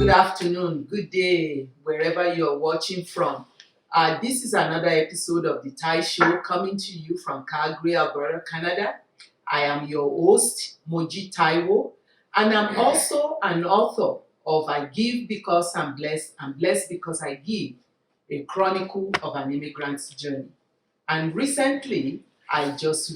good afternoon, good day, wherever you're watching from. This is another episode of the TieShow coming to you from Calgary, Alberta, Canada. I am your host, Moji Taiwo, and I'm also an author of I Give Because I'm Blessed Because I Give, a chronicle of an immigrant's journey. And recently, I just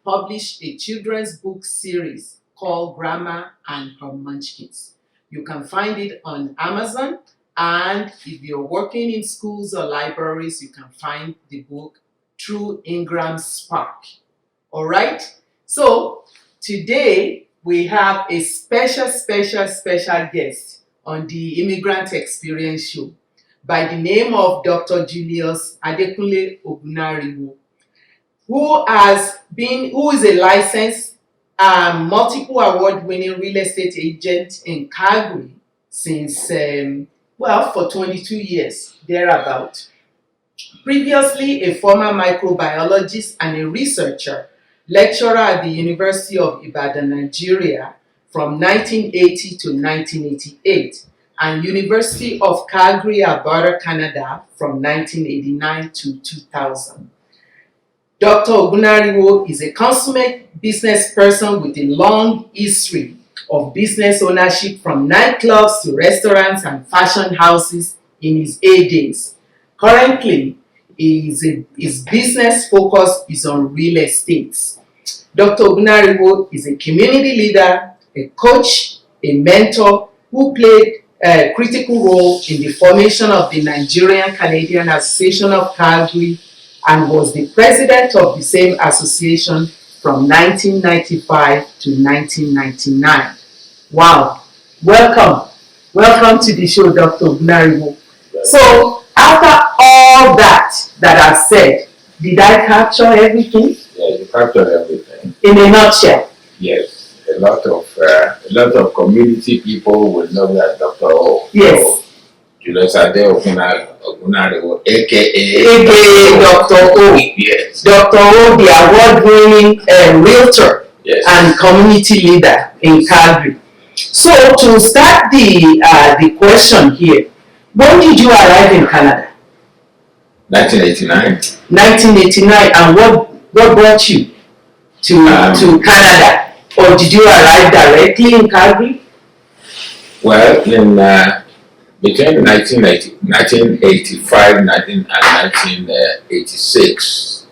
published a children's book series called Grandma and Her Munchkins. You can find it on Amazon, and if you're working in schools or libraries, you can find the book through Ingram Spark. All right? So today we have a special guest on the Immigrant Experience Show by the name of Dr. Julius Ogunnariwo, who is a licensed multiple award-winning real estate agent in Calgary since, for 22 years, thereabout. Previously a former microbiologist and a researcher, lecturer at the University of Ibadan, Nigeria from 1980 to 1988, and University of Calgary, Alberta, Canada from 1989 to 2000. Dr. Ogunnariwo is a consummate business person with a long history of business ownership from nightclubs to restaurants and fashion houses in his heydays. Currently, his business focus is on real estate. Dr. Ogunnariwo is a community leader, a coach, a mentor who played a critical role in the formation of the Nigerian-Canadian Association of Calgary and was the president of the same association from 1995 to 1999. Wow. Welcome to the show, Dr. Ogunnariwo. So, after all that I've said, did I capture everything? Yeah, you captured everything. In a nutshell? Yes. A lot of community people will know that Dr. O. Yes. Julius Ogunnariwo, aka Dr. O. Yes. Dr. O, the award-winning realtor and community leader in Calgary. So to start the question here, when did you arrive in Canada? 1989. 1989, and what brought you to Canada? Or did you arrive directly in Calgary? Well, in between 1985 and 1986,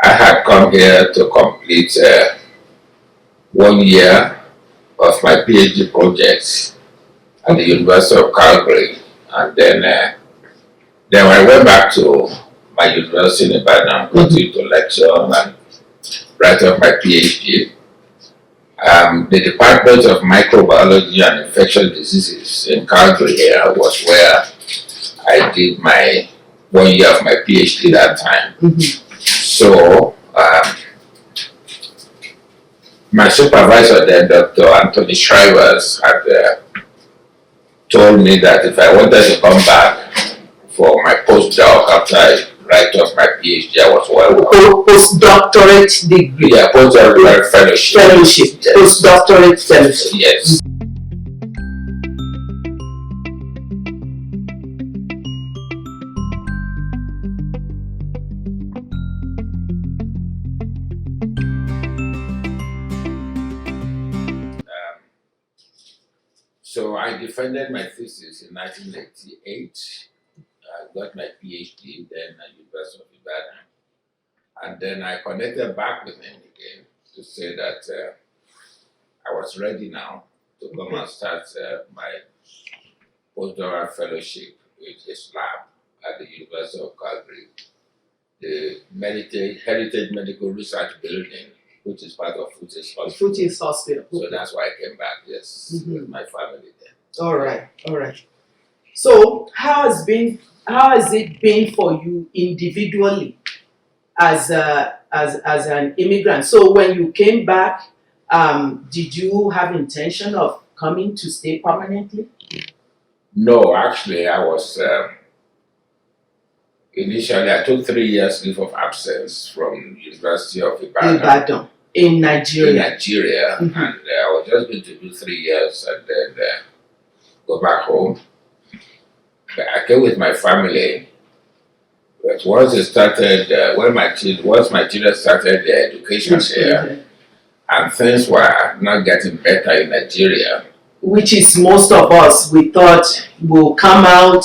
I had come here to complete 1 year of my PhD project at the University of Calgary, and then I went back to my university in Ibadan, continued to lecture and write up my PhD. The Department of Microbiology and Infectious Diseases in Calgary here was where I did my 1 year of my PhD that time. So my supervisor then, Dr. Anthony Shrivers, had told me that if I wanted to come back for my postdoc after I write off my PhD, I was welcome. Postdoctorate degree. Yeah, postdoctorate fellowship. Yes. Postdoctorate fellowship. Yes. So I defended my thesis in 1988. I got my PhD then at University of Ibadan. And then I connected back with him again to say that I was ready now to come and start my postdoctoral fellowship with his lab at the University of Calgary, the Heritage Medical Research Building, which is part of Footage Hospital. Footage Hospital. So that's why I came back, with my family then. All right. So how has it been for you individually as an immigrant? So when you came back, did you have intention of coming to stay permanently? No, actually, I was initially I took 3 years leave of absence from University of Ibadan in Nigeria. And I was just going to do 3 years, and then go back home. But I came with my family. But once it started, once my children started their education here, and things were not getting better in Nigeria. Which is most of us, we thought we'll come out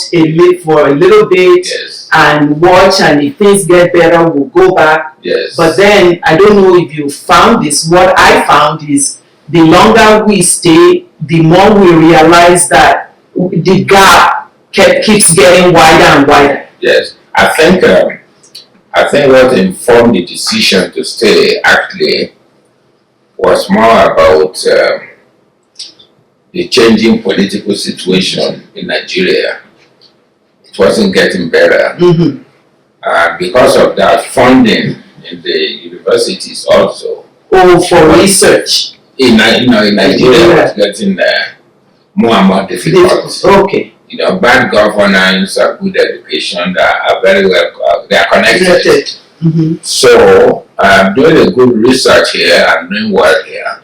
for a little bit, Yes. and watch, and if things get better, we'll go back. Yes. But then, I don't know if you found this, what I found is the longer we stay, the more we realize that the gap keeps getting wider and wider. Yes. I think what informed the decision to stay actually was more about the changing political situation in Nigeria. It wasn't getting better. Because of that, funding in the universities also. Oh, for research. In Nigeria was getting more and more difficult. Okay. Bad governance and good education that are very well, they are connected. So I'm doing a good research here and doing work here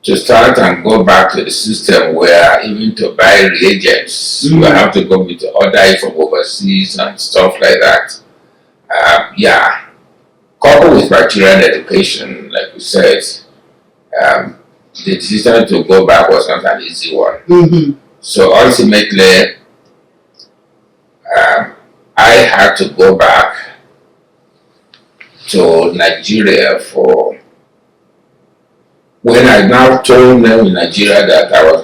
to start and go back to the system where even to buy reagents, you have to go with order from overseas and stuff like that. Coupled with my children education, like you said, the decision to go back was not an easy one. So ultimately, I had to go back to Nigeria when I now told them in Nigeria that I was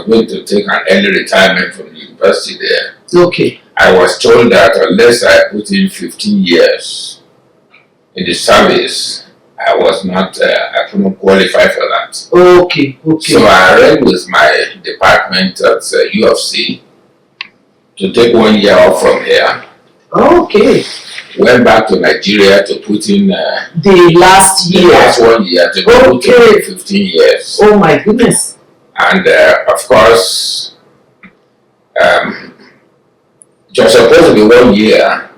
going to take an early retirement from the university there. Okay. I was told that unless I put in 15 years in the service, I couldn't qualify for that. Okay. So I arranged with my department at U of C to take 1 year off from here. Okay. Went back to Nigeria to put in the last year. The last 1 year to go to 15 years. Oh my goodness. And of course, it was supposed to be 1 year,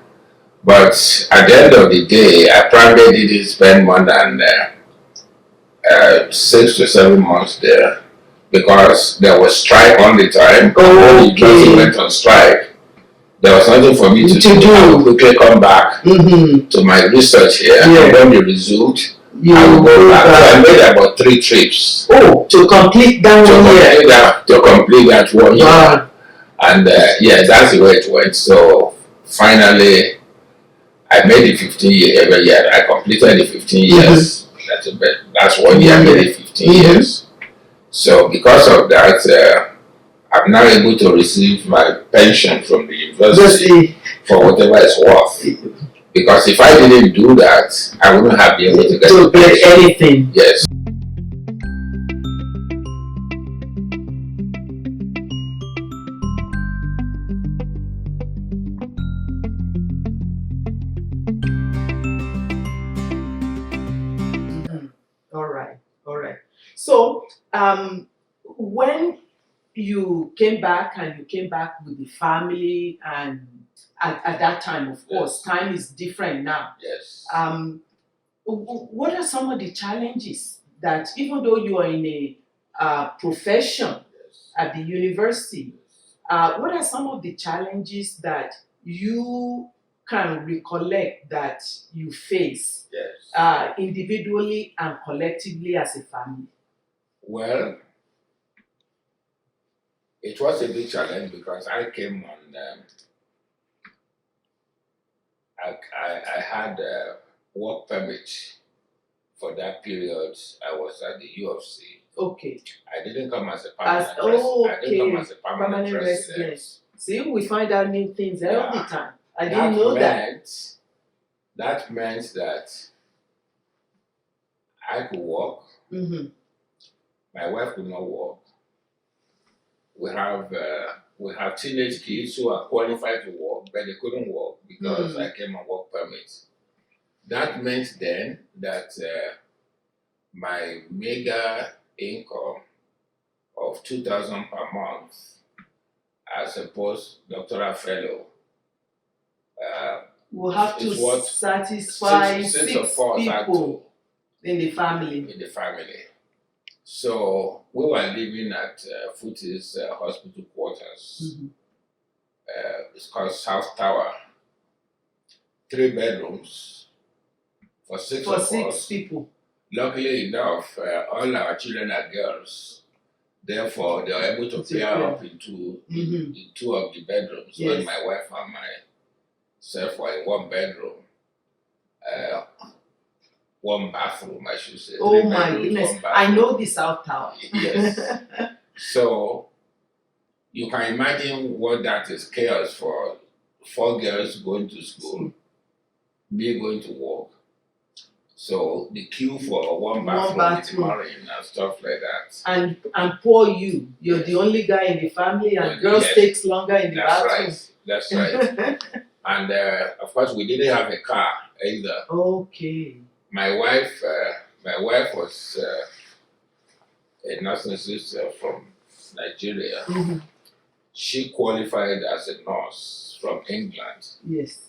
but at the end of the day, I probably didn't spend more than 6 to 7 months there because there was strike all the time. When the went on strike, there was nothing for me to do. I would quickly come back to my research here. And when we resumed, I would go back. So I made about 3 trips. Oh, to complete that 1 year. To complete that 1 year. And that's the way it went. So finally, I made the 15 year every year. I completed the 15 years. That's 1 year. I made it 15 years. So because of that, I'm now able to receive my pension from the university for whatever it's worth. Because if I didn't do that, I wouldn't have been able to get anything. Yes. All right. So, when you came back with the family, and at that time, of course, time is different now. Yes. What are some of the challenges that, even though you are in a profession at the university, what are some of the challenges that you can recollect that you face individually and collectively as a family? Well, it was a big challenge because I came on. I had a work permit for that period. I was at the U of C. Okay. I didn't come as a permanent resident. I didn't come as a permanent resident. See, we find out new things all the time. I didn't know that. That meant that I could work. My wife could not work. We have teenage kids who are qualified to work, but they couldn't work because I came on work permit. That meant then that my meager income of 2,000 per month as a postdoctoral fellow will have to satisfy six people in the family. So we were living at Footy's hospital quarters. It's called South Tower. 3 bedrooms for 6 For of 6 us. people. Luckily enough, all our children are girls. Therefore, they are able to pair up into in 2 of the bedrooms. Yes. When my wife and myself were in 1 bedroom. 1 bathroom, I should say. Oh 3 my bedrooms, goodness. 1 bathroom. I know the South Tower. Yes. So you can imagine what that is chaos for 4 girls going to school, me going to work. So the queue for 1 bathroom in the morning and stuff like that. And poor you're the only guy in the family, and girls Yes. takes longer in the bathroom. That's right. And of course, we didn't have a car either. Okay. My wife was a nursing sister from Nigeria. She qualified as a nurse from England. Yes.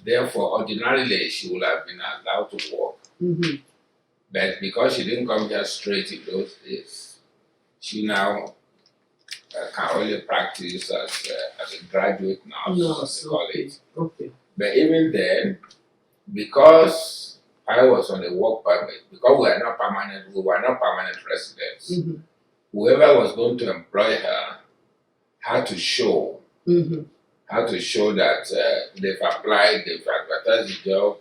Therefore, ordinarily, she would have been allowed to work. But because she didn't come here straight in those days, she now can only practice as a graduate nurse, as they call it. Okay. But even then, because I was on a work permit, because we were not permanent residents, whoever was going to employ her had to show that they've applied, they've advertised the job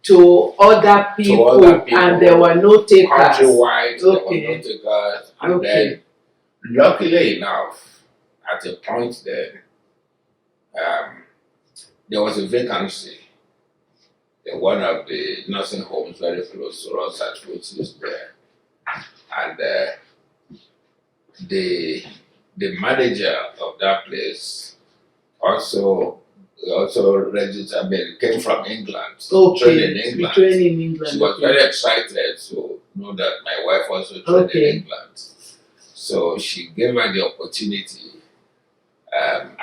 to other people, and there were no takers. Countrywide, there were no takers. And then, luckily enough, at a point then, there was a vacancy in one of the nursing homes very close to us at Footy's there. And the manager of that place also registered, came from England, trained in England. She was very excited to know that my wife also trained in England. So she gave her the opportunity,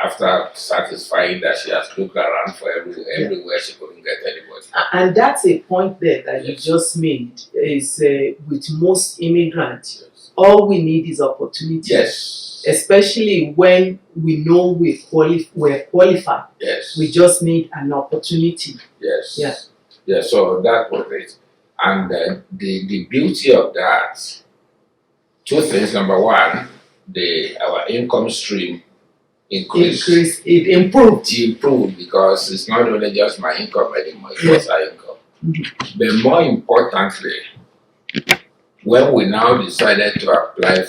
after satisfying that she has looked around for everywhere she couldn't get anybody. And that's a point there that you just made, is with most immigrants, all we need is opportunity. Yes. Especially when we know we're qualified. Yes. We just need an opportunity. Yes. Yeah. Yeah, so that was it. And the beauty of that, 2 things. Number one, our income stream increased. It improved. It improved because it's not only just my income anymore, it was our income. But more importantly, when we now decided to apply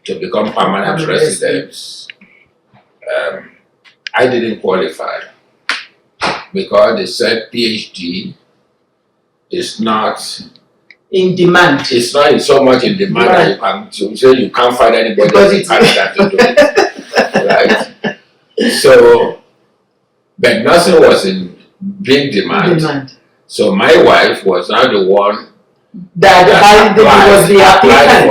to become permanent residents, I didn't qualify because they said PhD is not in demand. It's not so much in demand that you can't find anybody in Canada to do it. Right? So, but nursing was in big demand. So my wife was now the one that was the applicant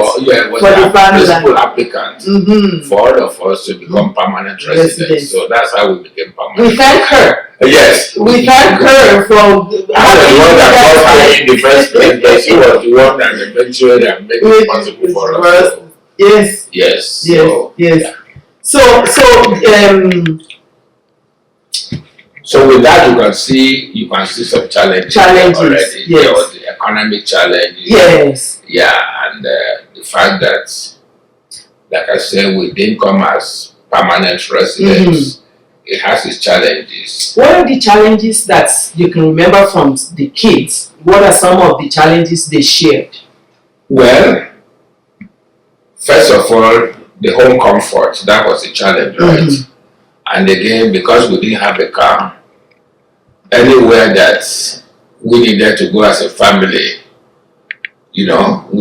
for the principal applicant for all of us to become permanent residents. So that's how we became permanent. We thank her. Yes. We thank her for having the one that got her in the first place, but she was the one that eventually made it possible for us. Yes. Yes. Yes. Yes. So with that, you can see some challenges already. Yes. There was the economic challenges. Yes. Yeah, and the fact that, like I said, we didn't come as permanent residents. It has its challenges. What are the challenges that you can remember from the kids? What are some of the challenges they shared? Well, first of all, the home comfort. That was a challenge, right? And again, because we didn't have a car, anywhere that we needed to go as a family, we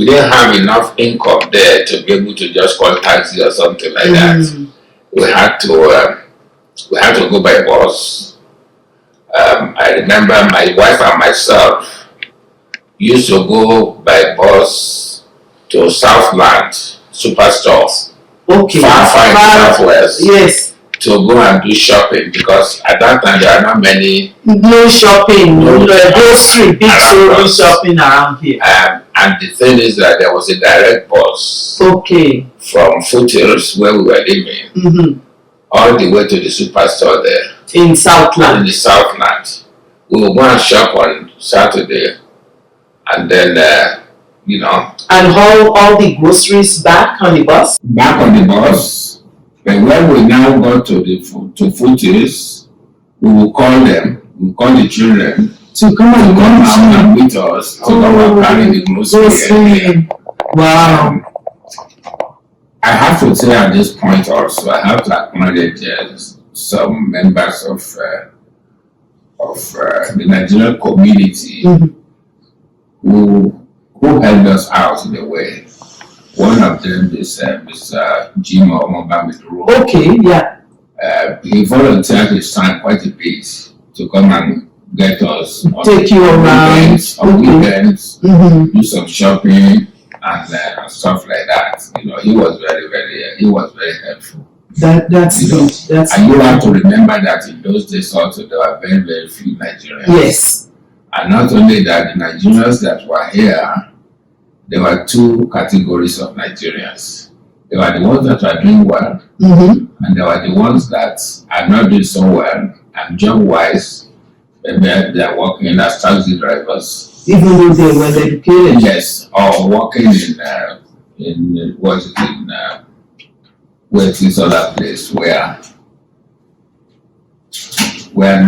didn't have enough income there to be able to just call taxi or something like that. We had to go by bus. I remember my wife and myself used to go by bus to Southland Superstore. Okay. Far in the Southwest. Yes. To go and do shopping, because at that time there are not many. No shopping. Big shopping around here. And the thing is that there was a direct bus from Foothills, where we were living, all the way to the superstore there. In Southland. In the Southland. We would go and shop on Saturday, and then, you know. And haul all the groceries back on the bus? Back on the bus. But when we now got to Foothills, we will call them, we will call the children to come and meet us, to come and carry the grocery. Wow. I have to say at this point also, I have to acknowledge some members of the Nigerian community who helped us out in a way. One of them is Mr. Jim Omobamiduro. Okay, yeah. He volunteered his time quite a bit to come and get us take you around on weekends, do some shopping and stuff like that. You know, he was very helpful. That's good. And you have to remember that in those days also there were very, very few Nigerians. Yes. And not only that, the Nigerians that were here, there were two categories of Nigerians. There were the ones that were doing well, and there were the ones that are not doing so well, and job-wise, they are working as taxi drivers. Even though they were educated? Yes, or working with this other place where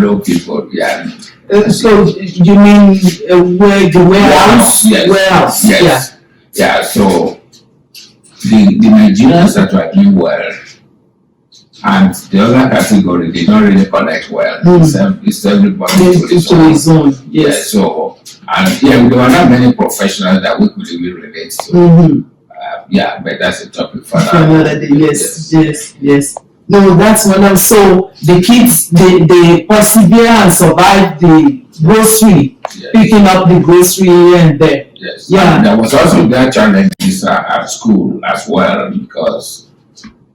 low people, yeah. So you mean where the warehouse? Yes. Warehouse. Yes. Yeah. So the Nigerians that were doing well, and the other category did not really connect well. It's everybody to his own. Yes. Yeah, so there were not many professionals that we could even relate to. But that's a topic for another day. Yes. No, that's wonderful. So the kids, they persevere and survive the grocery, picking up the grocery here and there. Yes. Yeah. And there was also their challenges at school as well, because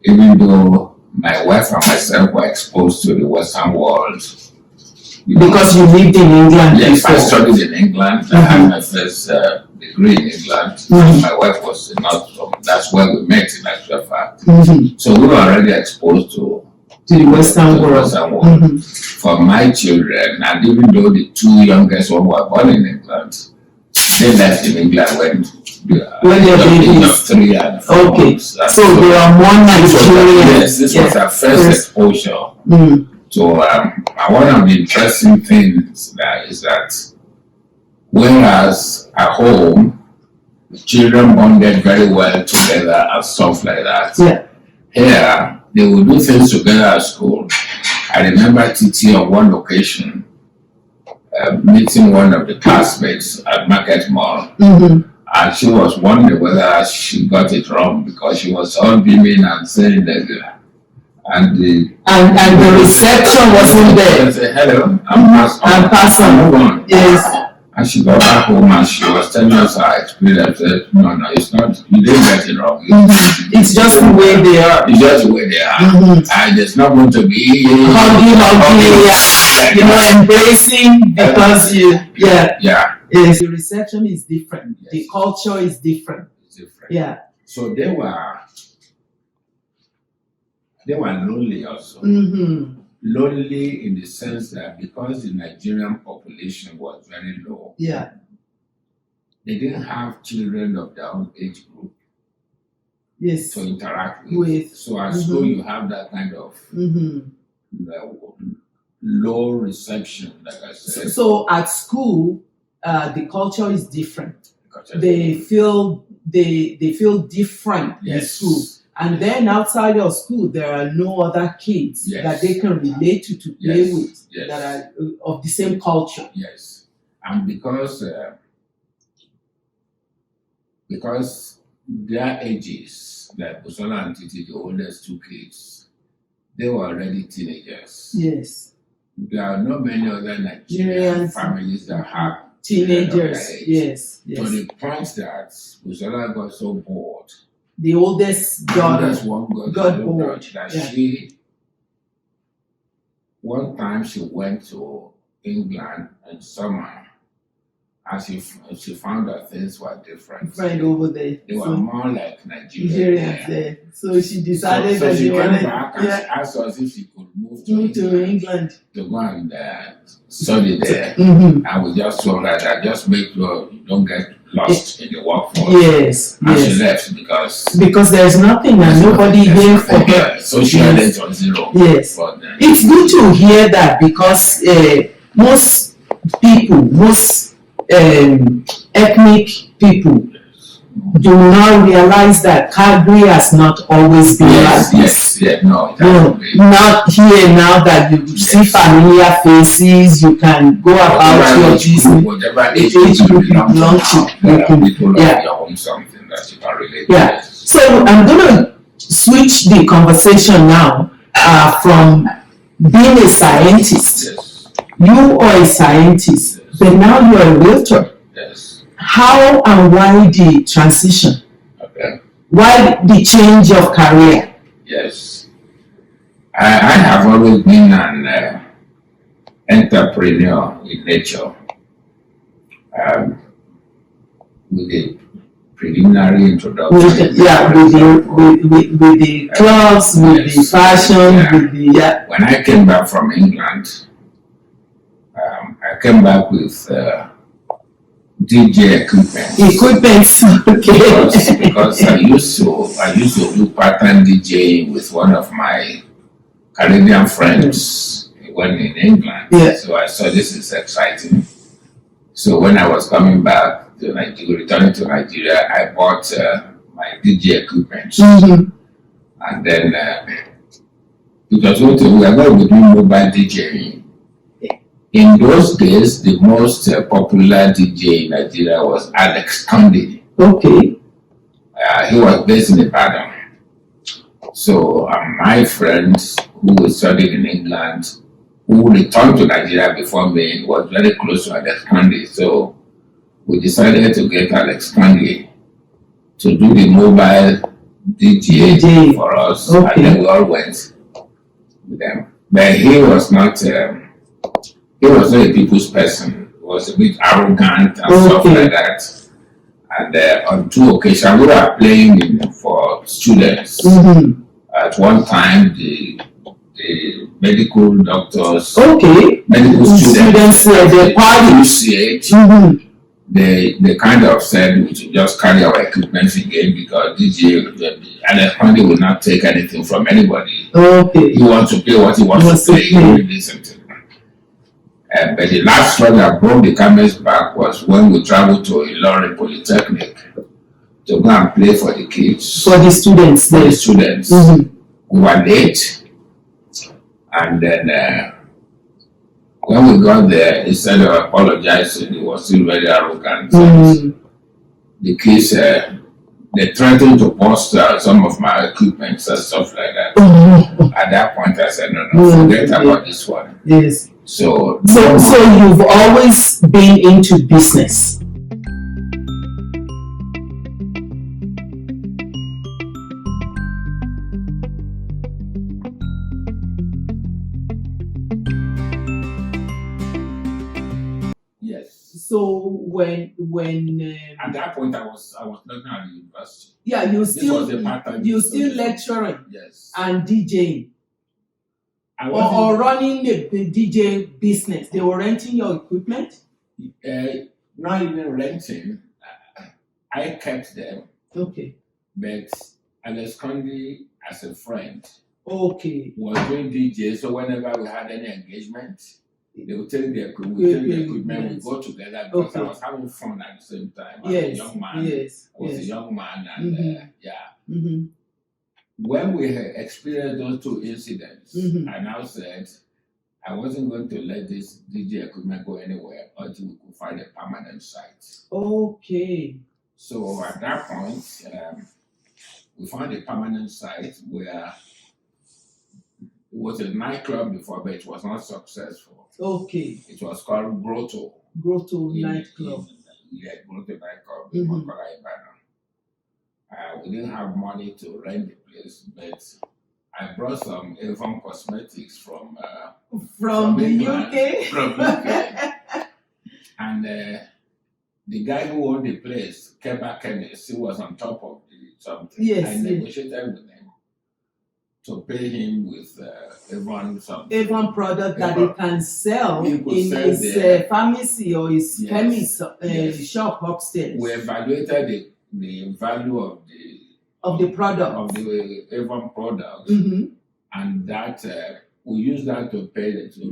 even though my wife and myself were exposed to the Western world. Because you lived in England. Yes, before. I studied in England. I had my first degree in England. My wife was not from, that's where we met in actual fact. So we were already exposed to the Western world. For my children, and even though the two youngest ones were born in England, they left in England when they were babies of 3 and 4 months. So they are more Nigerian. Yes, this was our first exposure. So one of the interesting things is that whereas at home, children bonded very well together and stuff like that. Yeah. Here, they would do things together at school. I remember TT on one occasion meeting one of the classmates at Market Mall. And she was wondering whether she got it wrong because she was all beaming and saying that. And the reception wasn't there. I said, hello, I'm passing. Yes. And she got back home and she was telling us her experience. I said, no, it's not, you didn't get it wrong. It's just the way they are. It's just the way they are. And it's not going to be huggy, embracing because Yes. The reception is different. Yes. The culture is different. It's different. Yeah. So they were lonely also. Lonely in the sense that because the Nigerian population was very low, they didn't have children of their own age group to interact with. So at school you have that kind of low reception, like I said. So at school, the culture is different. They feel different in school. And then outside of school, there are no other kids that they can relate to play with that are of the same culture. Yes. And because their ages, like Busola and Titi, the oldest two kids, they were already teenagers. Yes. There are not many other Nigerian families that have teenagers. Yes. To the point that Busola got so bored. The oldest daughter got bored. That one time she went to England in summer, and she found that things were different. Friend over there. They were So more like Nigerians Nigerians there. there. So she decided So that she they came wanted back and she asked us if she could move to England. to go and study there. Mm-hmm. And we just told her that just make sure you don't get lost in the workforce. Yes, And she yes. left Because there's nothing and nobody here for her. Social yes. on zero. Yes. It's good to hear that because most people, most ethnic people do not realize that Calgary has not always been like this. Yes, no, not here now that you see familiar faces, you can go about your business. Whatever age group you belong to, people like your own something that you can relate to. So I'm going to switch the conversation now from being a scientist. Yes. You are a scientist, but now you are a realtor. Yes. How and why the transition? Okay. Why the change of career? Yes. I have always been an entrepreneur in nature. With the preliminary introduction. With the clubs, with the fashion, with the When I came back from England, I came back with DJ equipment. Okay. Because I used to do part-time DJing with one of my Canadian friends when in England. Yeah. So I saw this is exciting. So when I was coming back to Nigeria, returning to Nigeria, I bought my DJ equipment. Mm-hmm. And then because we are going to be doing mobile DJing. In those days, the most popular DJ in Nigeria was Alex Kandi. Okay. He was based in Ibadan. So my friend who studied in England, who returned to Nigeria before me, was very close to Alex Kandi. So we decided to get Alex Kandi to do the mobile DJ for us. Okay. And then we all went with them. But he was not a people's person. He was a bit arrogant and stuff like that. And on 2 occasions, we were playing for students. Mm-hmm. At one time, the medical doctors, medical students, the party UCH, mm-hmm. they kind of said we should just carry our equipment again because DJ Alejandro will not take anything from anybody. Okay. He wants to play what he wants to play. He will listen to. But the last straw that broke the camel's back was when we traveled to Ilorin Polytechnic to go and play for the kids. For the students. For the students. Mm-hmm. We were late. And then when we got there, instead of apologizing, he was still very arrogant. Mm-hmm. The kids, they threatened to bust some of my equipment and stuff like that. Mm-hmm. At that point, I said, no, forget about this one. Yes. So you've always been into business. Yes. So when at that point I was learning at the university. Yeah, you still lecturing. Yes. And DJing. Or running the DJ business. They were renting your equipment? Not even renting. I kept them. Okay. But Alex Kandi, as a friend, was doing DJ. So whenever we had any engagement, they would take the equipment, we go together because I was having fun at the same time. I was a young man. Yes. I was a young man, and mm-hmm. Mm-hmm. When we had experienced those 2 incidents, mm-hmm. I now said I wasn't going to let this DJ equipment go anywhere until we could find a permanent site. Okay. So at that point, we found a permanent site where it was a nightclub before, but it was not successful. Okay. It was called Grotto. Grotto nightclub. Grotto nightclub in Makara, Ibadan. We didn't have money to rent the place, but I brought some Avon cosmetics from the England, UK. From UK. And the guy who owned the place, Keba Chemist, he was on top of something. Yes, I yes. negotiated with him to pay him with Avon something. Avon product that he Avon. can sell He could in sell his there. pharmacy or his Yes, chemist yes. shop upstairs We evaluated the value of the product. of the Avon product, Mhm. and that we use that to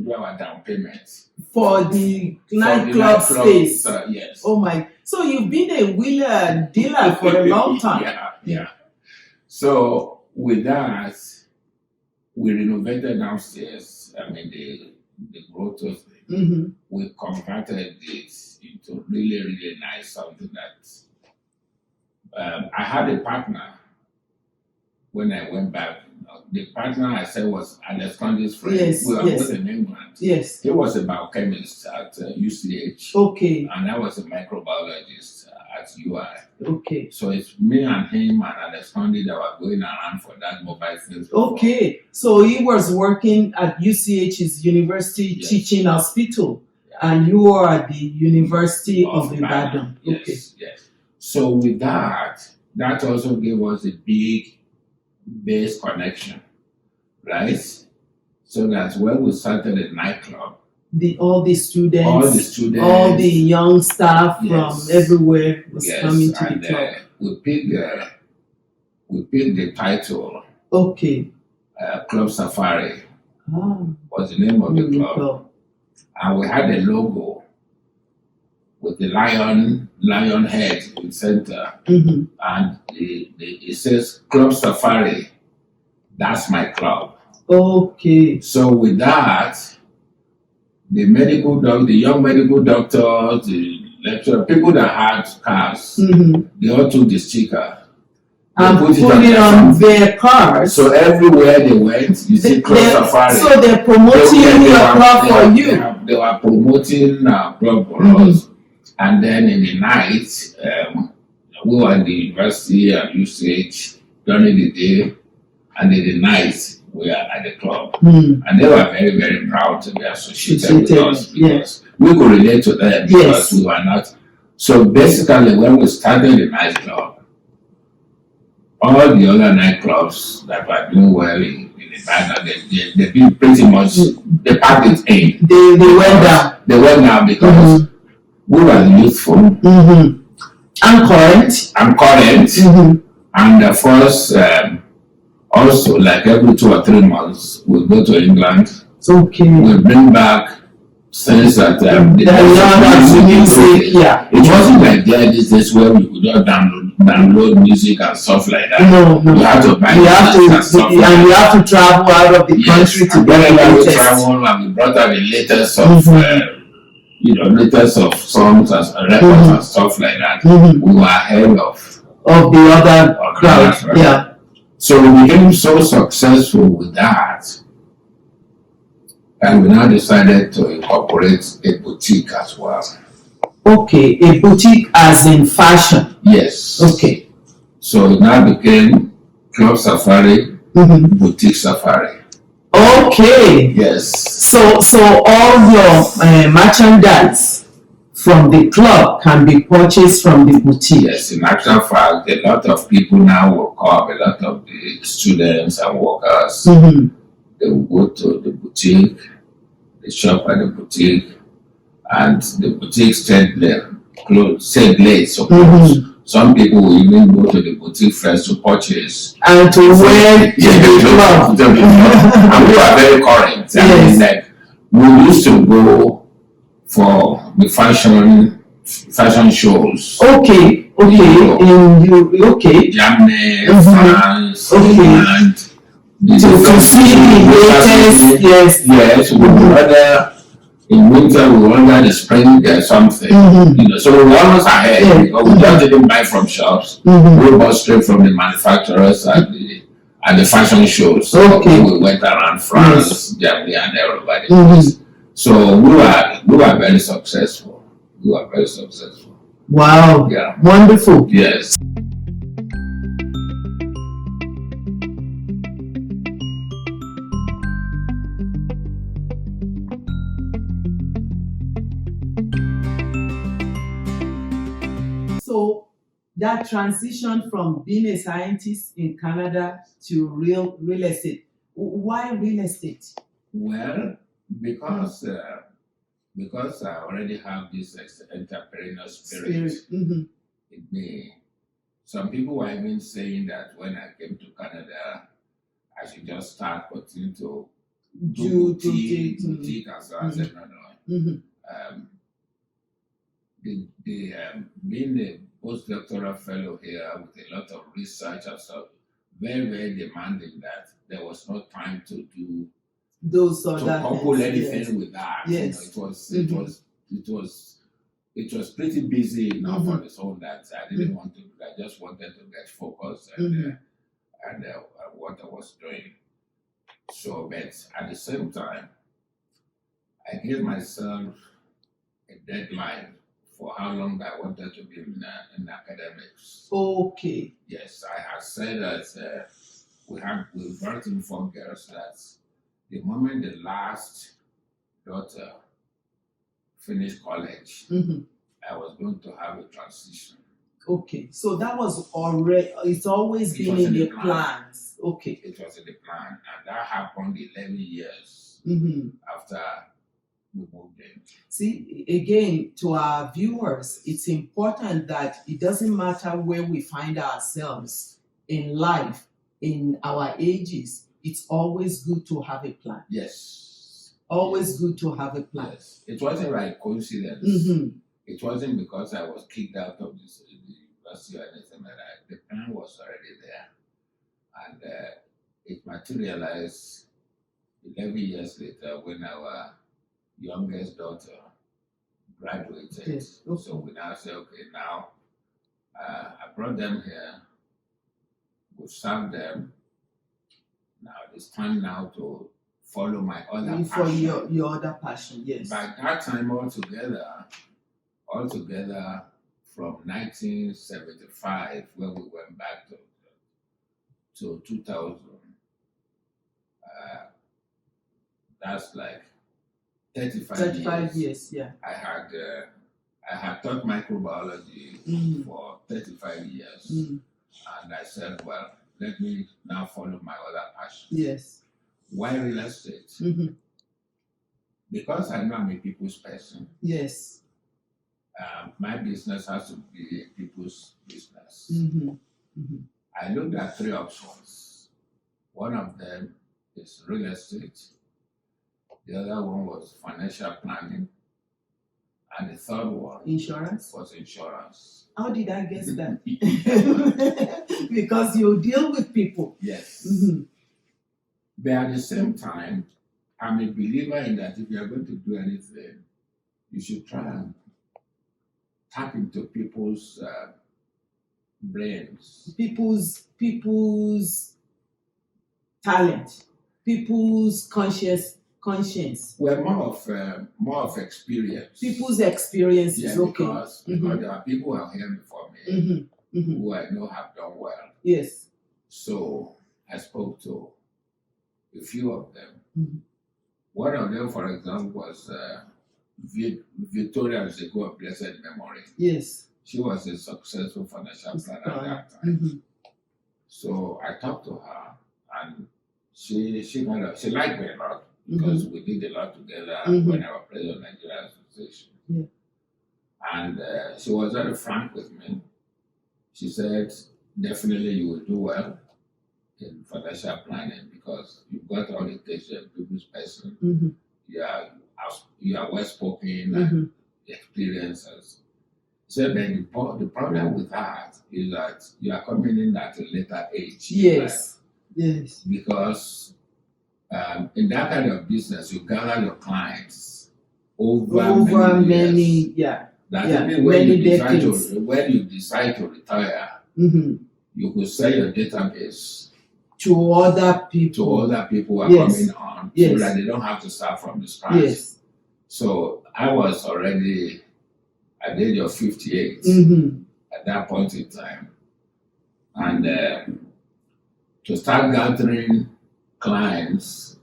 do our down payments For the for the nightclub space. Yes. Oh my! So you've been a wheeler dealer for a long time. Yeah. So with that, we renovated downstairs. I mean the grotto thing. Mm-hmm. We converted it into really, really nice something that I had a partner when I went back. The partner I said was Alexander's friend. Yes, We were yes. both in England. Yes. He was a biochemist at UCH. Okay. And I was a microbiologist at UI. Okay. So it's me and him and Alexander that were going around for that mobile thing. Okay. So he was working at UCH's University Yes. Teaching Hospital, and you are at the University of Ibadan. Yes, Okay. yes. So with that also gave us a big base connection, right? So that when we started a nightclub, All the students, all the young staff Yes. from everywhere was coming to and the club. we picked the title Okay. Club Safari Ah, was the name of the mm, club, and we had a logo with the lion head in center, mhm. and it says Club Safari. That's my club. Okay. So with that, the young medical doctors, the lecturer, people that had cars, Mhm. they all took the sticker. They And put put it it on on their cars. So everywhere they went, you see Club Safari. So they're promoting your club for you. They were promoting club for Mhm. us. And then in the night, we were in the university at UCH during the day, and in the night, we are at the club. Mm. And they were very, very proud to be associated with us Yeah. because we could relate to them because Yes. we were not. So basically, when we started the nightclub, all the other nightclubs that were doing well in Ibadan, they been pretty much, they packed it in. They went down. They went down because we were youthful. Mm-hmm. I'm current. Mm-hmm. And of course, also like every 2 or 3 months, we go to England. Okay. We bring back things that music. Yeah. It wasn't like there these days where we could just download music and stuff like that. No. You have to buy you have to travel out of the country to get the we latest. travel and we brought out the latest of latest of songs and records and stuff like that. Mm-hmm. We were ahead of the other crowd. Right? Yeah. So we became so successful with that, and we now decided to incorporate a boutique as well. Okay, a boutique as in fashion. Yes. Okay. So it now became Club Safari, Boutique Safari. Okay. Yes. So all your merchandise from the club can be purchased from the boutique. Yes, in actual fact, a lot of people now will come, a lot of the students and workers, they will go to the boutique, they shop at the boutique, and the boutique stayed late, suppose. Some people will even go to the boutique first to purchase. And to wear to the club. And we are very current. Yes. I mean, like, we used to go for the fashion shows. Okay. Germany, France, England. To see the latest, yes. We rather in winter we rather the spring something. So we were almost ahead because we just didn't buy from shops. We bought straight from the manufacturers at the fashion shows. Okay. We went around France, Germany, and everybody. So we were very successful. Wow. Yeah. Wonderful. Yes. So that transition from being a scientist in Canada to real estate. Why real estate? Well, because I already have this entrepreneurial spirit Mm-hmm. in me. Some people were even saying that when I came to Canada, I should just continue to do boutique and so on. I said, no. Mm-hmm. Being a postdoctoral fellow here with a lot of research and stuff, very, very demanding that there was no time to do those to couple anything with that. Yes. It was pretty busy enough on its own that I didn't want to. I just wanted to get focused and what I was doing. So, but at the same time, I gave myself a deadline for how long I wanted to be in academics. Okay. Yes, I had said that we brought in 4 girls that the moment the last daughter finished college, I was going to have a transition. Okay, so that was already, it's always been in the plans. Okay. It was in the plan, and that happened 11 years after we moved in. See, again, to our viewers, it's important that it doesn't matter where we find ourselves in life, in our ages, it's always good to have a plan. Yes. Always good to have a plan. Yes. It wasn't like coincidence. It wasn't because I was kicked out of the university or anything like that. The plan was already there. And it materialized 11 years later when our youngest daughter graduated. Yes. Okay. So we now say, okay, now I brought them here, we've served them. Now it's time now to follow my other passion. For your other passion, yes. By that time altogether from 1975 when we went back to 2000, that's like 35 years, yeah. I had taught microbiology for 35 years, and I said, well, let me now follow my other passion. Yes. Why real estate? Because I know I'm a people's person. Yes. My business has to be a people's business. I looked at 3 options. One of them is real estate. The other one was financial planning. And the third one was insurance. How did I guess that? Because you deal with people. Yes. But at the same time, I'm a believer in that if you are going to do anything, you should try and tap into people's brains. People's talent. People's conscience. Well, more of experience. People's experiences, yeah, because there are people who are here before me who I know have done well. Yes. So I spoke to a few of them. One of them, for example, was Victoria Zego of blessed memory. Yes. She was a successful financial planner at that time. So I talked to her, and she liked me a lot. Because we did a lot together when I was president of Nigeria Association. Yeah. And she was very frank with me. She said, definitely you will do well in financial planning because you've got all the takes of people's person. You are well spoken and experiences. So then the problem with that is that you are coming in at a later age. Yes. Yes. Because in that kind of business, you gather your clients over many years. Yeah. Even when you decide to retire, you could sell your database to other people. Who are coming on, so that they don't have to start from the scratch. Yes. So I was already at the age of 58 at that point in time, and to start gathering clients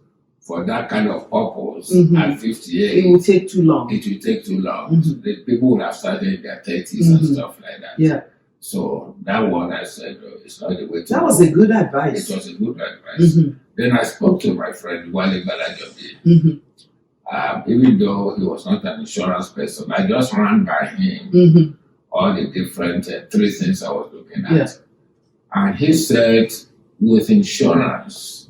for that kind of purpose at 58. It will take too long. It will take too long. So the people would have started in their 30s and stuff like that. Yeah. So that one I said, it's not the way to That go. was a good advice. It was a good advice. Then I spoke to my friend Wale Balajobi. Even though he was not an insurance person, I just ran by him all the different 3 things I was looking at. Yeah. And he said, with insurance,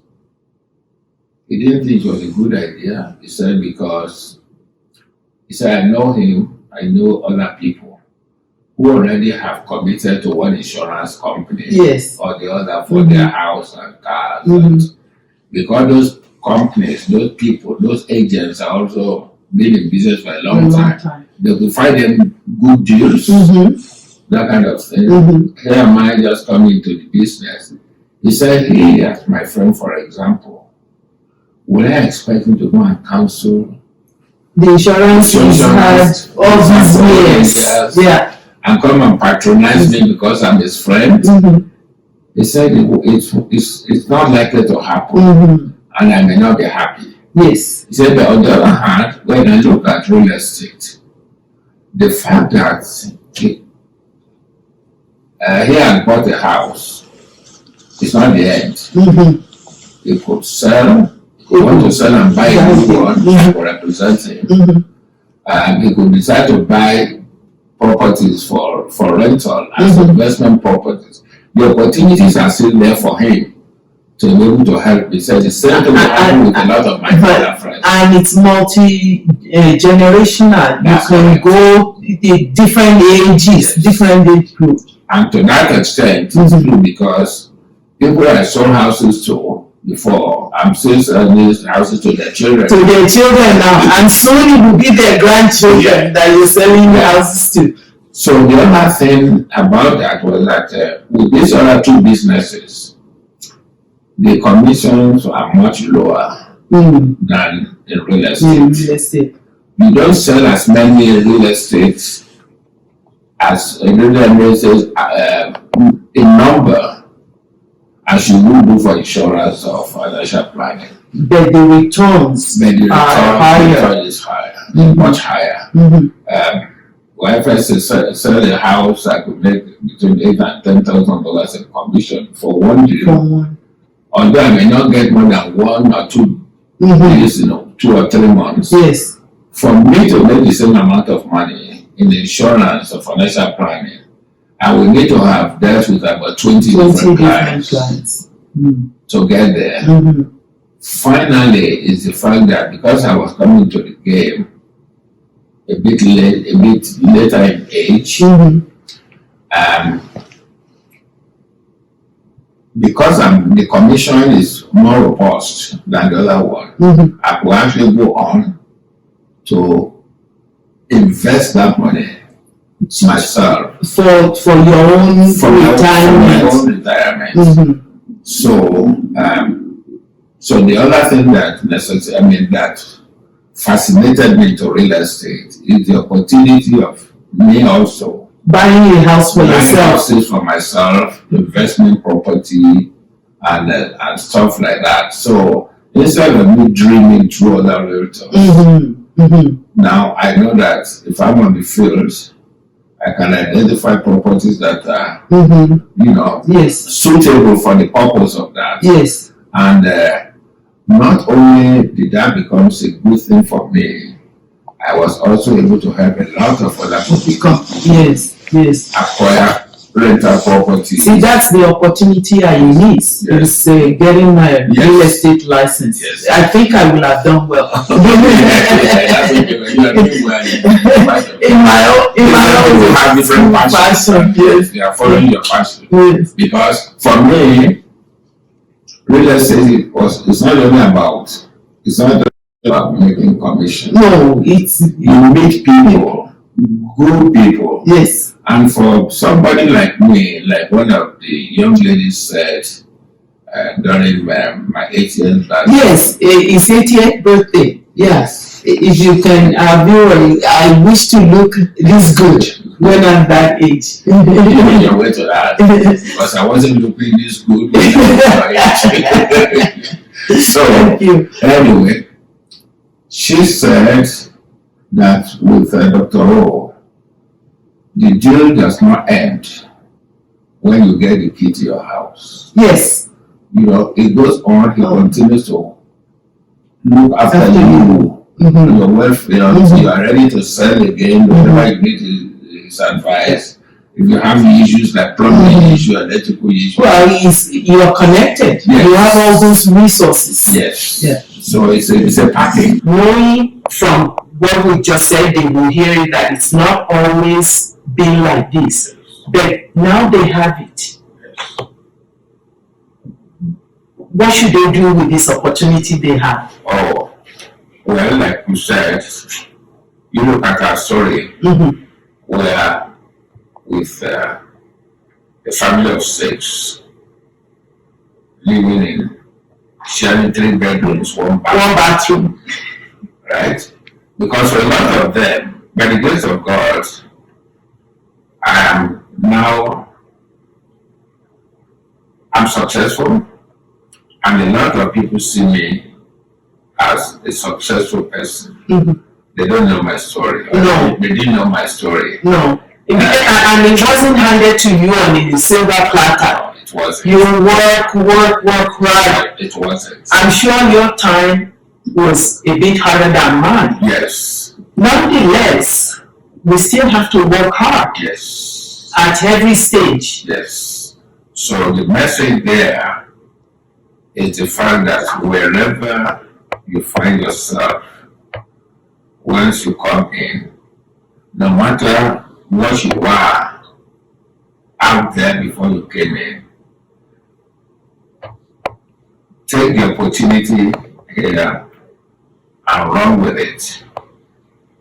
he didn't think it was a good idea. He said, because I know him, I know other people who already have committed to one insurance company or the other for their house and cars. And because those companies, those people, those agents are also been in business for a long time. They will find them good deals, that kind of thing. Here am I just coming into the business. He said, he asked my friend, for example, would I expect him to go and counsel the insurance he's had all these years? Yeah. And come and patronize me because I'm his friend? He said it's not likely to happen, and I may not be happy. Yes. He said, but on the other hand, when I look at real estate, the fact that he had bought a house is not the end. He could sell, he want to sell and buy a new one for representing him. He could decide to buy properties for rental as investment properties. The opportunities are still there for him to be able to help. He said the same thing will happen with a lot of my other friends. And it's multi-generational. You can go different ages, different age groups. And to that extent, it's true because people I sold houses to before, I'm still selling these houses to their children. To their children now. And soon it will be their grandchildren that you're selling the houses to. So the other thing about that was that with these other 2 businesses, the commissions are much lower than in real estate. You don't sell as many real estate as in number as you would do for insurance or financial planning. But the returns are higher. Return is higher, much higher. When I first sell a house, I could make between $8,000 and $10,000 in commission for one deal. Although I may not get more than 1 or 2 days, 2 or 3 months. Yes. For me to make the same amount of money in insurance or financial planning, I will need to have dealt with about 20 different clients to get there. Finally, is the fact that because I was coming to the game a bit later in age, because the commission is more robust than the other one, I will actually go on to invest that money myself for your own retirement. For my own retirement. So the other thing that fascinated me to real estate is the opportunity of me also buying a house for yourself. Houses for myself, investment property, and stuff like that. So instead of me dreaming through other realtors, now I know that if I'm on the field, I can identify properties that are, suitable for the purpose of that. Yes. And not only did that become a good thing for me, I was also able to help a lot of other people. Yes. Acquire rental properties. See, that's the opportunity I need. Is getting my real estate license. Yes. I think I will have done well. In my own have different passion. Yes. They are following your passion. Yes. Because for me, real estate it's not only about making commission. No, it's you meet people, good people. Yes. And for somebody like me, like one of the young ladies said during my 80th birthday. Yes, it's 80th birthday. Yes. If you can, I wish to look this good when I'm that age. You're on your way to that. Because I wasn't looking this good when I was my age. So Thank you. anyway, she said that with Dr. O, the deal does not end when you get the key to your house. Yes. You know, it goes on, he continues to look after you, Mm-hmm. your welfare, Mhm. you are ready to sell again, whenever you need his advice. If you have issues like plumbing issue, electrical issue. Well, you are connected. Yes. You have all those resources. Yes. Yeah. So it's a package. Knowing from what we just said, they will hear it that it's not always been like this. But now they have it. What should they do with this opportunity they have? Oh, well, like you said, you look at our story Mm-hmm. where with a family of 6 living in sharing 3 bedrooms, one bathroom, right? Because for a lot of them, by the grace of God, I'm successful, and a lot of people see me as a successful person. Mm-hmm. They don't know my story. No. They didn't know my story. No. And it wasn't handed to you on a silver platter. No, it wasn't. You work hard. It wasn't. I'm sure your time was a bit harder than mine. Yes. Nonetheless, we still have to work hard. Yes. At every stage. Yes. So the message there is the fact that wherever you find yourself, once you come in, no matter what you are out there before you came in, take the opportunity here and run with it.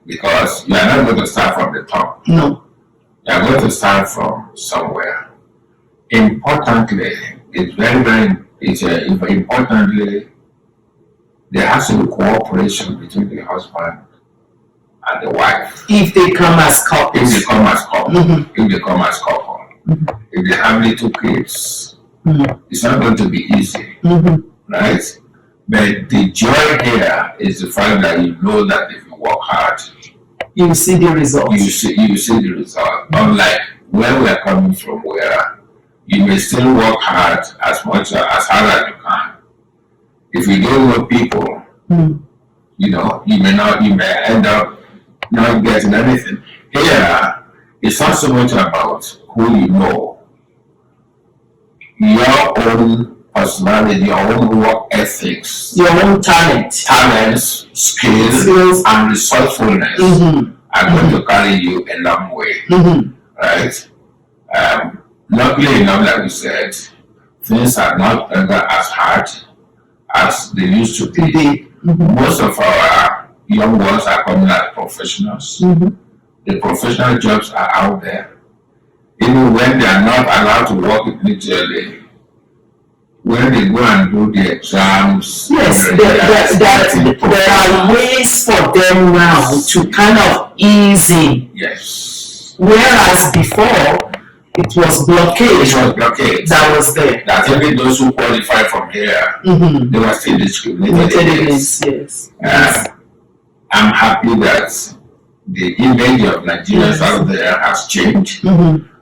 Because you are not going to start from the top. No. You are going to start from somewhere. Importantly, importantly, there has to be cooperation between the husband and the wife. If they come as couples. If they come as couple. Mm-hmm. If they come as couple. Mm-hmm. If they have little kids, it's not going to be easy. Right? But the joy here is the fact that you know that if you work hard, you will see the result. You see the result. Unlike where we are coming from, where you may still work hard as hard as you can. If you don't know people, you may end up not getting anything. Here, it's not so much about who you know. Your own personality, your own work ethics, your own talents, skills, and resourcefulness are going to carry you a long way. Right? Luckily enough, like we said, things are not as hard as they used to be. Most of our young ones are coming as professionals. The professional jobs are out there. Even when they are not allowed to work individually, when they go and do the exams, yes, there are ways for them now to kind of ease in. Yes. Whereas before, it was blockade. That was there. That even those who qualify from here, they were still discriminated against. Yes. I'm happy that the image of Nigerians out there has changed.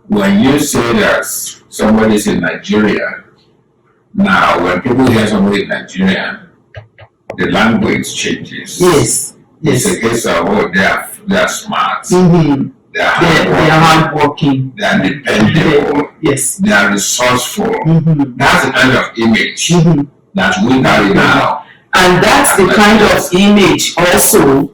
When you say that somebody is in Nigeria, now when people hear somebody in Nigeria, the language changes. Yes. It's a case of, they are smart. They are hardworking. They are dependable. Yes. They are resourceful. That's the kind of image that we carry now. And that's the kind of image also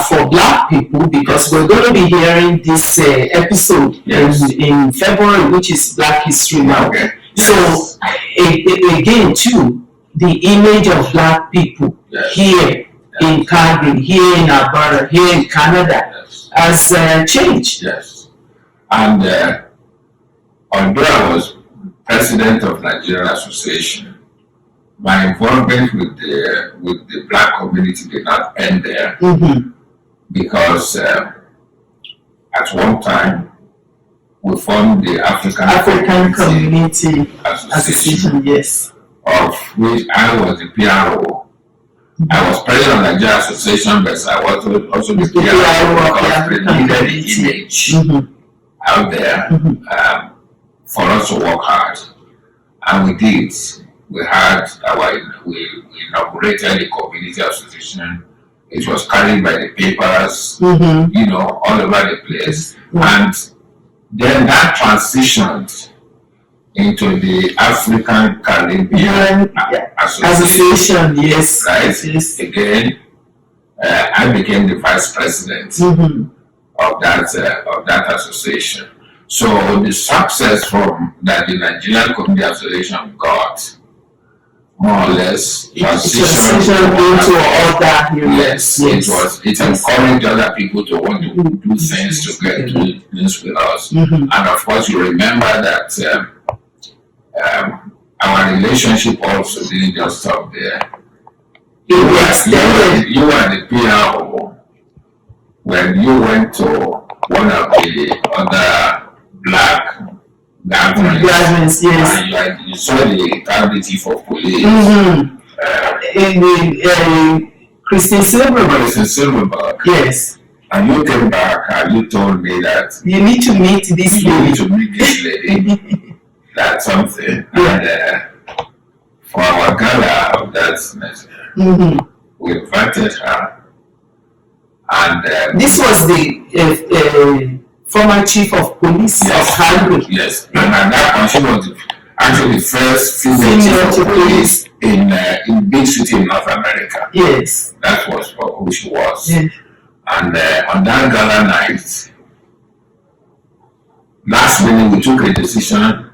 for Black people, because we're going to be hearing this episode in February, which is Black History Month. Okay. So again, too, the image of Black people here in Calgary, here in Alberta, here in Canada has changed. Yes. And although I was president of Nigerian Association, my involvement with the Black community did not end there, because at one time we formed the African Community Association. Yes. of which I was the PRO. I was president of the Nigeria Association, but I was also the PRO because they needed the image out there for us to work hard. And we did. We inaugurated the community association. It was carried by the papers, all over the place. And then that transitioned into the African Caribbean Association. Yes. Right? Yes. Again, I became the vice president of that association. So the success from that the Nigerian Community Association got, more or less, transition into other areas. Yes. It encouraged other people to want to do things to do things with us. And of course, you remember that our relationship also didn't just stop there. You were the PRO when you went to one of the other black gatherings, and you saw the capability for police. In the Christian Silverberg. Yes. And you came back and you told me that you need to meet this lady. That's something. And for our gala of that, we invited her. And this was the former chief of police of Calgary. Yes, and at that point she was actually the first female chief of police in big city in North America. Yes, that was who she was. Yes. And on that gala night, last minute we took a decision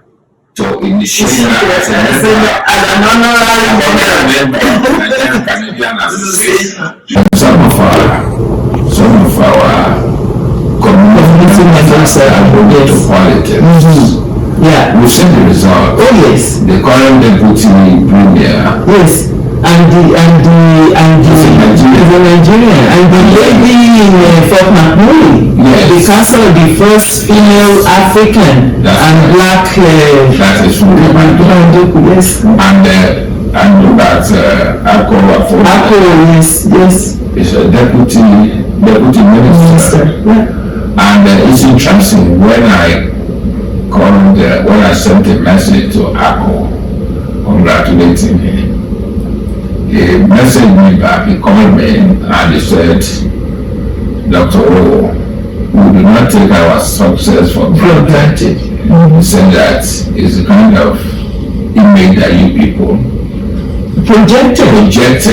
to initiate her as an honorary member of the Nigerian Canadian Association. Some of our community members are moving to politics. Yeah. We've seen the result. Oh yes. The current deputy premier. Yes. And the Nigerian and the lady in Fort McMurray. Yes. The council, the first female African black. That is from yes. And look at Akko, yes. Is a deputy minister. Yeah. And it's interesting when I sent a message to Akko congratulating him. He messaged me back, he called me and he said, Dr. O, we do not take our success for granted. He said that it's the kind of image that you people projected yes.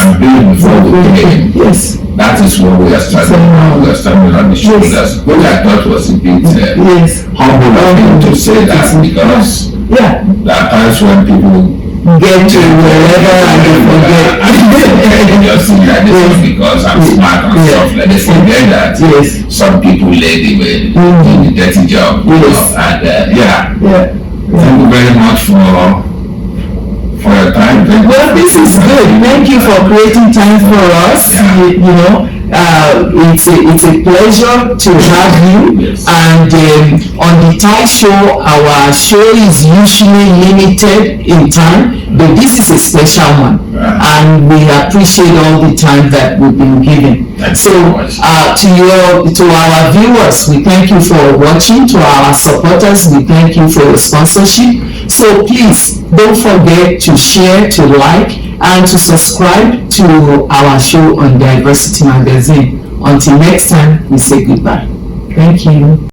and built before we came. Yes. That is what we are standing on. We are standing on the shoulders. Yes. Which I thought was a bit humble of him to say that, because there are times when people get to wherever and they forget. Just think that this is because I'm smart and stuff like they forget that some people lay the way in the dirty job. Yes. And thank you very much for your time. Well, this is good. Thank you for creating time for us. It's a pleasure to have you. Yes. And on the TieShow, our show is usually limited in time, but this is a special one, and we appreciate all the time that we've been given. So, to our viewers, we thank you for watching. To our supporters, we thank you for your sponsorship. So please don't forget to share, to like, and to subscribe to our show on Diversity Magazine. Until next time, we say goodbye. Thank you.